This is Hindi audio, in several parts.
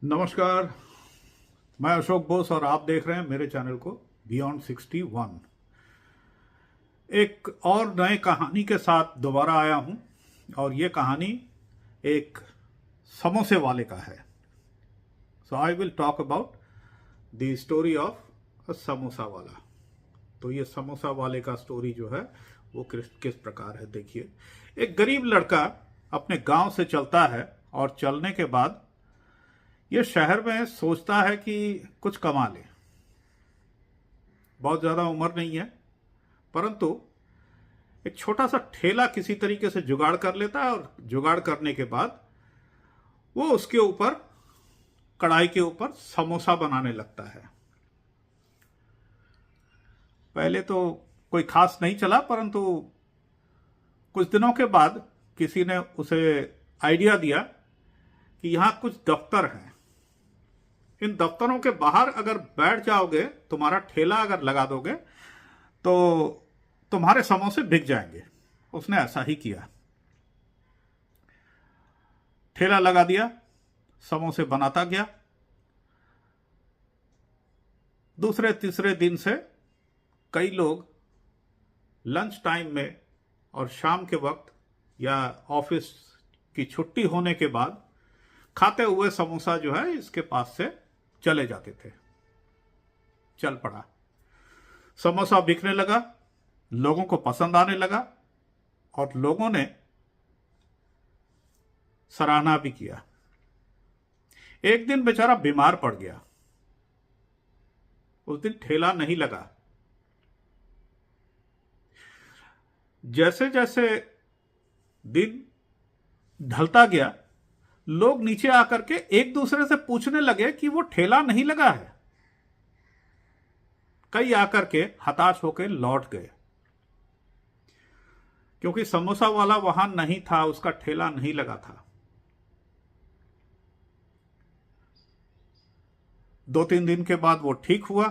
नमस्कार। मैं अशोक बोस और आप देख रहे हैं मेरे चैनल को बियॉन्ड 61। एक और नए कहानी के साथ दोबारा आया हूं और ये कहानी एक समोसे वाले का है। So I will talk about the story of a samosa वाला। तो ये समोसा वाले का स्टोरी जो है वो किस प्रकार है, देखिए। एक गरीब लड़का अपने गांव से चलता है और चलने के बाद ये शहर में सोचता है कि कुछ कमा ले। बहुत ज़्यादा उम्र नहीं है, परंतु एक छोटा सा ठेला किसी तरीके से जुगाड़ कर लेता है और जुगाड़ करने के बाद वो उसके ऊपर, कढ़ाई के ऊपर समोसा बनाने लगता है। पहले तो कोई खास नहीं चला, परंतु कुछ दिनों के बाद किसी ने उसे आइडिया दिया कि यहाँ कुछ दफ्तर हैं। इन दफ्तरों के बाहर अगर बैठ जाओगे, तुम्हारा ठेला अगर लगा दोगे तो तुम्हारे समोसे बिक जाएंगे। उसने ऐसा ही किया, ठेला लगा दिया, समोसे बनाता गया। दूसरे तीसरे दिन से कई लोग लंच टाइम में और शाम के वक्त या ऑफिस की छुट्टी होने के बाद खाते हुए समोसा जो है इसके पास से चले जाते थे। चल पड़ा, समोसा बिकने लगा, लोगों को पसंद आने लगा और लोगों ने सराहना भी किया। एक दिन बेचारा बीमार पड़ गया। उस दिन ठेला नहीं लगा। जैसे जैसे दिन ढलता गया, लोग नीचे आकर के एक दूसरे से पूछने लगे कि वो ठेला नहीं लगा है। कई आकर के हताश होकर लौट गए, क्योंकि समोसा वाला वहां नहीं था, उसका ठेला नहीं लगा था। 2-3 दिन के बाद वो ठीक हुआ।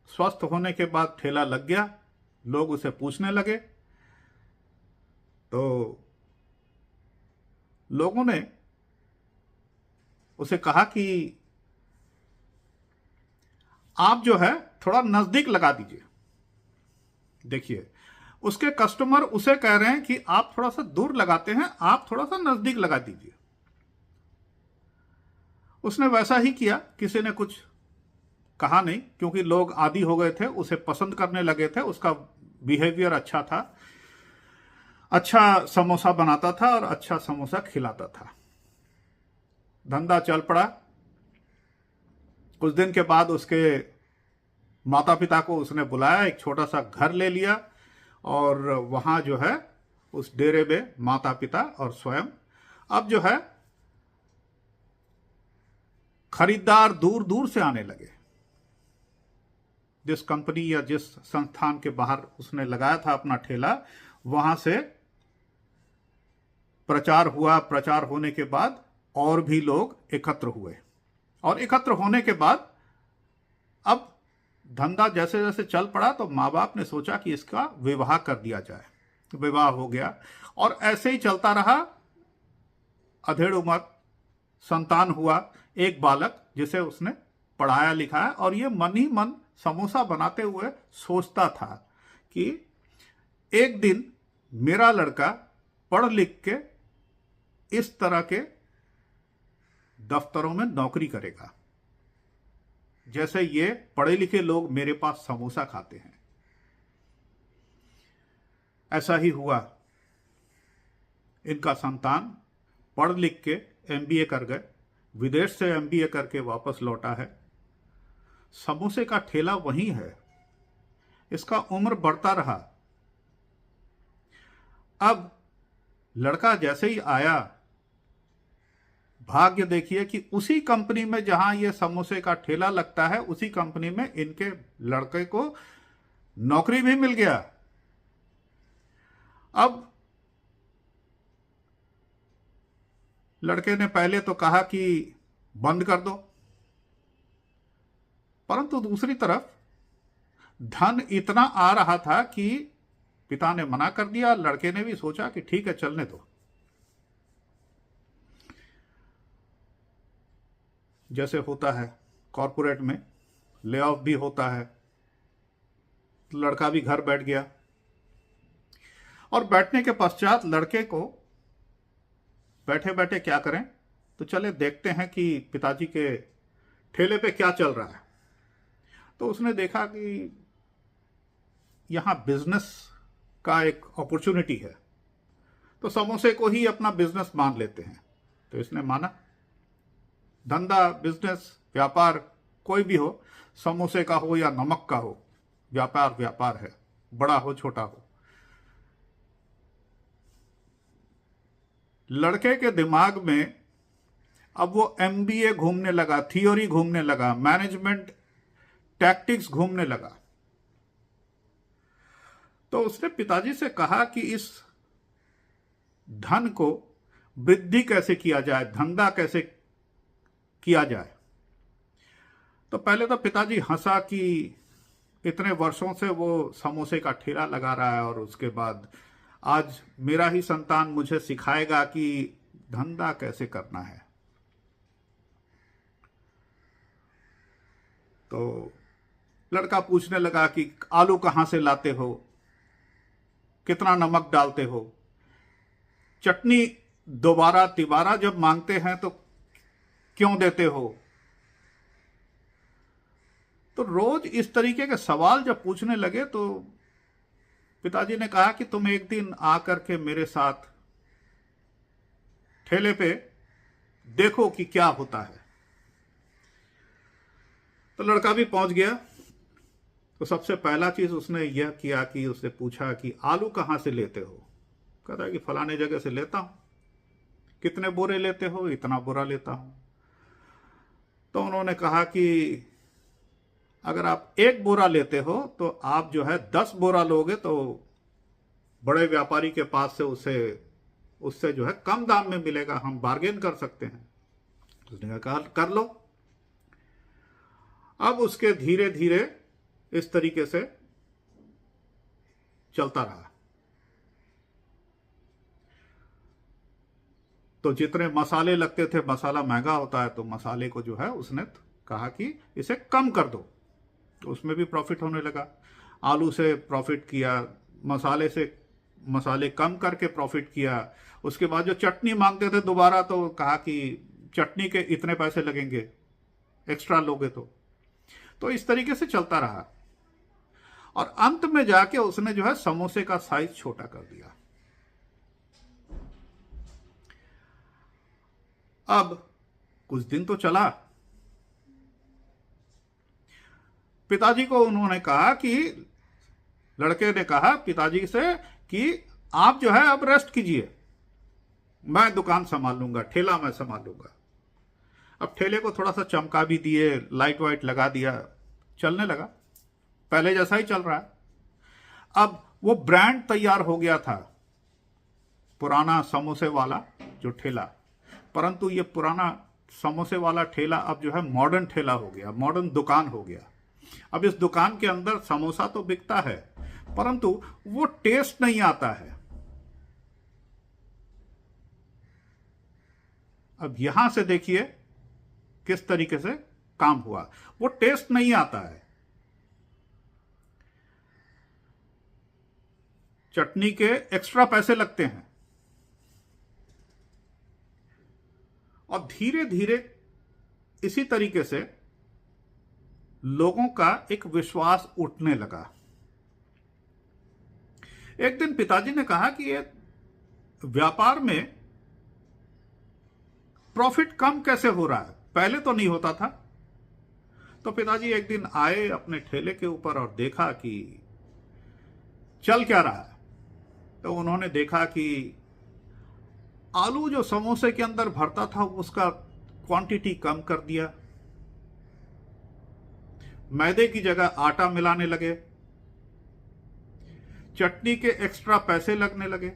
स्वस्थ होने के बाद ठेला लग गया। लोग उसे पूछने लगे तो लोगों ने उसे कहा कि आप जो है थोड़ा नजदीक लगा दीजिए। देखिए, उसके कस्टमर उसे कह रहे हैं कि आप थोड़ा सा दूर लगाते हैं, आप थोड़ा सा नजदीक लगा दीजिए। उसने वैसा ही किया। किसी ने कुछ कहा नहीं, क्योंकि लोग आदी हो गए थे, उसे पसंद करने लगे थे। उसका बिहेवियर अच्छा था, अच्छा समोसा बनाता था और अच्छा समोसा खिलाता था। धंधा चल पड़ा। कुछ दिन के बाद उसके माता पिता को उसने बुलाया, एक छोटा सा घर ले लिया और वहां जो है उस डेरे में माता पिता और स्वयं अब जो है खरीदार दूर दूर से आने लगे। जिस कंपनी या जिस संस्थान के बाहर उसने लगाया था अपना ठेला, वहां से प्रचार हुआ। प्रचार होने के बाद और भी लोग एकत्र हुए और एकत्र होने के बाद अब धंधा जैसे जैसे चल पड़ा तो माँ बाप ने सोचा कि इसका विवाह कर दिया जाए। विवाह हो गया और ऐसे ही चलता रहा। अधेड़ उम्र संतान हुआ, एक बालक जिसे उसने पढ़ाया लिखाया, और ये मन ही मन समोसा बनाते हुए सोचता था कि एक दिन मेरा लड़का पढ़ लिख के इस तरह के दफ्तरों में नौकरी करेगा, जैसे ये पढ़े लिखे लोग मेरे पास समोसा खाते हैं। ऐसा ही हुआ। इनका संतान पढ़ लिख के एमबीए कर गए, विदेश से एमबीए करके वापस लौटा है। समोसे का ठेला वहीं है। इसका उम्र बढ़ता रहा। अब लड़का जैसे ही आया, भाग्य देखिए कि उसी कंपनी में जहां ये समोसे का ठेला लगता है, उसी कंपनी में इनके लड़के को नौकरी भी मिल गया। अब लड़के ने पहले तो कहा कि बंद कर दो, परंतु दूसरी तरफ धन इतना आ रहा था कि पिता ने मना कर दिया। लड़के ने भी सोचा कि ठीक है, चलने दो। जैसे होता है कॉरपोरेट में, ले ऑफ भी होता है, तो लड़का भी घर बैठ गया। और बैठने के पश्चात लड़के को बैठे बैठे क्या करें, तो चले देखते हैं कि पिताजी के ठेले पे क्या चल रहा है। तो उसने देखा कि यहाँ बिजनेस का एक अपॉर्चुनिटी है, तो समोसे को ही अपना बिजनेस मान लेते हैं। तो इसने माना, धंधा, बिजनेस, व्यापार कोई भी हो, समोसे का हो या नमक का हो, व्यापार व्यापार है, बड़ा हो छोटा हो। लड़के के दिमाग में अब वो एमबीए घूमने लगा, थियोरी घूमने लगा, मैनेजमेंट टैक्टिक्स घूमने लगा। तो उसने पिताजी से कहा कि इस धन को वृद्धि कैसे किया जाए, धंधा कैसे किया जाए। तो पहले तो पिताजी हंसा कि इतने वर्षों से वो समोसे का ठेला लगा रहा है, और उसके बाद आज मेरा ही संतान मुझे सिखाएगा कि धंधा कैसे करना है। तो लड़का पूछने लगा कि आलू कहाँ से लाते हो, कितना नमक डालते हो, चटनी दोबारा तिबारा जब मांगते हैं तो क्यों देते हो। तो रोज इस तरीके के सवाल जब पूछने लगे तो पिताजी ने कहा कि तुम एक दिन आकर के मेरे साथ ठेले पे देखो कि क्या होता है। तो लड़का भी पहुंच गया। तो सबसे पहला चीज उसने यह किया कि उससे पूछा कि आलू कहां से लेते हो। कहता है कि फलाने जगह से लेता हूं। कितने बोरे लेते हो? इतना बोरा लेता हूं। तो उन्होंने कहा कि अगर आप एक बोरा लेते हो तो आप जो है 10 बोरा लोगे तो बड़े व्यापारी के पास से उससे जो है कम दाम में मिलेगा, हम बार्गेन कर सकते हैं। उसने कहा कर लो। अब उसके धीरे धीरे इस तरीके से चलता रहा। तो जितने मसाले लगते थे, मसाला महंगा होता है, तो मसाले को जो है उसने कहा कि इसे कम कर दो, तो उसमें भी प्रॉफिट होने लगा। आलू से प्रॉफिट किया, मसाले कम करके प्रॉफिट किया। उसके बाद जो चटनी मांगते थे दोबारा, तो कहा कि चटनी के इतने पैसे लगेंगे, एक्स्ट्रा लोगे तो इस तरीके से चलता रहा। और अंत में जाके उसने जो है समोसे का साइज छोटा कर दिया। अब कुछ दिन तो चला। पिताजी को उन्होंने कहा कि लड़के ने कहा पिताजी से कि आप जो है अब रेस्ट कीजिए, मैं दुकान संभाल लूंगा, ठेला मैं संभाल लूंगा। अब ठेले को थोड़ा सा चमका भी दिए, लाइट वाइट लगा दिया, चलने लगा, पहले जैसा ही चल रहा है। अब वो ब्रांड तैयार हो गया था, पुराना समोसे वाला जो ठेला, परंतु ये पुराना समोसे वाला ठेला अब जो है मॉडर्न ठेला हो गया, मॉडर्न दुकान हो गया। अब इस दुकान के अंदर समोसा तो बिकता है, परंतु वो टेस्ट नहीं आता है। अब यहां से देखिए किस तरीके से काम हुआ। वो टेस्ट नहीं आता है। चटनी के एक्स्ट्रा पैसे लगते हैं, और धीरे धीरे इसी तरीके से लोगों का एक विश्वास उठने लगा। एक दिन पिताजी ने कहा कि ये व्यापार में प्रॉफिट कम कैसे हो रहा है, पहले तो नहीं होता था। तो पिताजी एक दिन आए अपने ठेले के ऊपर और देखा कि चल क्या रहा है। तो उन्होंने देखा कि आलू जो समोसे के अंदर भरता था उसका क्वांटिटी कम कर दिया, मैदे की जगह आटा मिलाने लगे, चटनी के एक्स्ट्रा पैसे लगने लगे,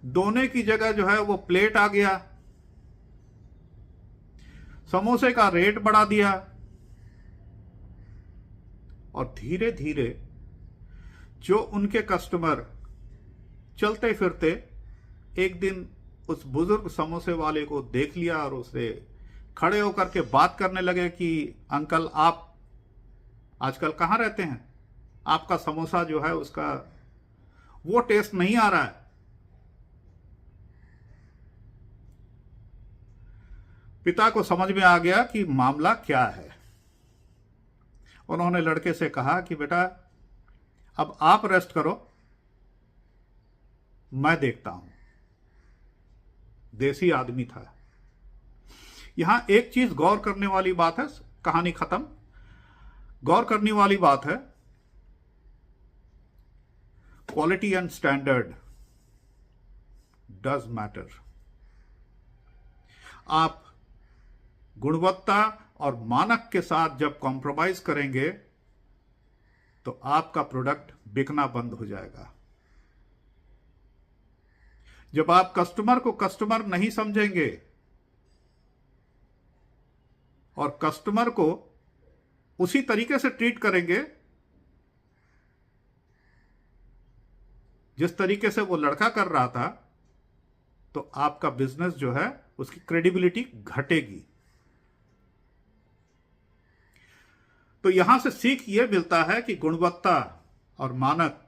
दोने की जगह जो है वो प्लेट आ गया, समोसे का रेट बढ़ा दिया। और धीरे धीरे जो उनके कस्टमर चलते फिरते एक दिन उस बुजुर्ग समोसे वाले को देख लिया और उससे खड़े होकर के बात करने लगे कि अंकल, आप आजकल कहाँ रहते हैं? आपका समोसा जो है उसका वो टेस्ट नहीं आ रहा है। पिता को समझ में आ गया कि मामला क्या है। उन्होंने लड़के से कहा कि बेटा, अब आप रेस्ट करो, मैं देखता हूं। देसी आदमी था। यहां एक चीज गौर करने वाली बात है, कहानी खत्म। गौर करने वाली बात है, quality and standard does matter. आप गुणवत्ता और मानक के साथ जब कॉम्प्रोमाइज करेंगे तो आपका प्रोडक्ट बिकना बंद हो जाएगा। जब आप कस्टमर को कस्टमर नहीं समझेंगे और कस्टमर को उसी तरीके से ट्रीट करेंगे जिस तरीके से वो लड़का कर रहा था, तो आपका बिजनेस जो है उसकी क्रेडिबिलिटी घटेगी। तो यहां से सीख ये मिलता है कि गुणवत्ता और मानक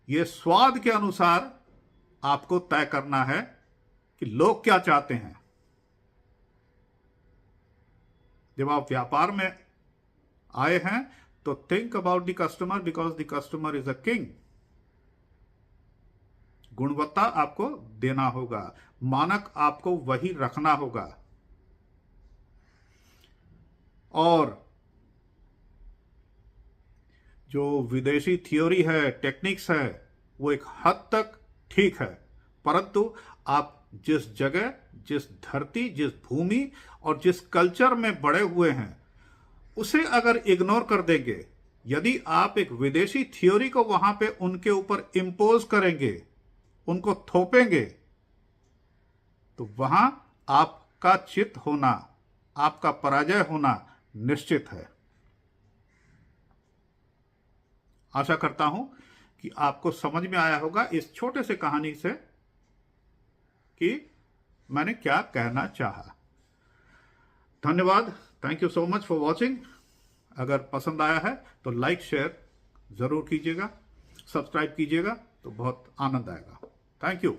ये स्वाद के अनुसार आपको तय करना है कि लोग क्या चाहते हैं। जब आप व्यापार में आए हैं तो think about the customer, because the customer is a king. गुणवत्ता आपको देना होगा, मानक आपको वही रखना होगा। और जो विदेशी थ्योरी है, टेक्निक्स है, वो एक हद तक ठीक है, परंतु आप जिस जगह, जिस धरती, जिस भूमि और जिस कल्चर में बड़े हुए हैं, उसे अगर इग्नोर कर देंगे, यदि आप एक विदेशी थ्योरी को वहां पे उनके ऊपर इंपोज करेंगे, उनको थोपेंगे, तो वहां आपका चित होना, आपका पराजय होना निश्चित है। आशा करता हूं कि आपको समझ में आया होगा इस छोटे से कहानी से कि मैंने क्या कहना चाहा। धन्यवाद। Thank you so much for watching. अगर पसंद आया है तो लाइक शेयर जरूर कीजिएगा, सब्सक्राइब कीजिएगा, तो बहुत आनंद आएगा। Thank you.